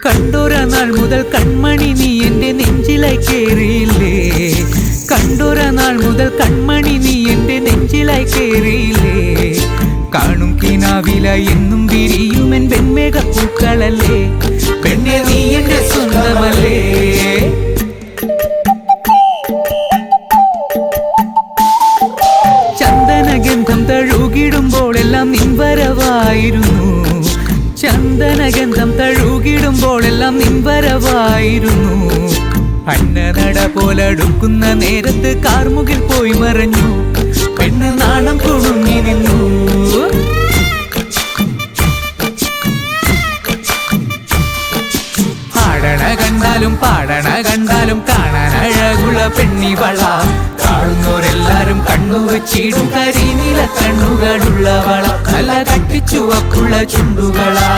കണ്ടൊര നാൾ മുതൽ കൺമണി നീ എൻ്റെ നെഞ്ചിലായി കേറിയില്ലേ, കണ്ടൊര നാൾ മുതൽ കൺമണി നീ എൻ്റെ നെഞ്ചിലായി കേറിയില്ലേ. കാണും കിനാവില എന്നും വിരിയുമെൻ വെൺമേഘപ്പൂക്കളല്ലേ, പെണ്ണെ നീ എൻ്റെ സ്വന്തമല്ലേ. ചന്ദനഗന്ധം തഴുകിടുമ്പോഴെല്ലാം നിൻവരവായിരുന്നു, ചന്ദനഗന്ധം തഴുകിടുമ്പോഴെല്ലാം നിൻവരവായിരുന്നു. അന്നനട പോലടുക്കുന്ന നേരത്ത് കാർമുകിൽ പോയി മറഞ്ഞു, പെണ്ണ് നാണം കുടുങ്ങി നിന്നു. ആടണ കണ്ടാലും പാടണ കണ്ടാലും കാണാൻ അഴകുള്ള പെണ്ണിവള, കാണുന്നോരെല്ലാരും കണ്ണു വെച്ചിടും കരിനീല കണ്ണുകളുള്ളവള, നല്ല കട്ടിച്ചുവപ്പുള്ള ചുണ്ടുകളാ.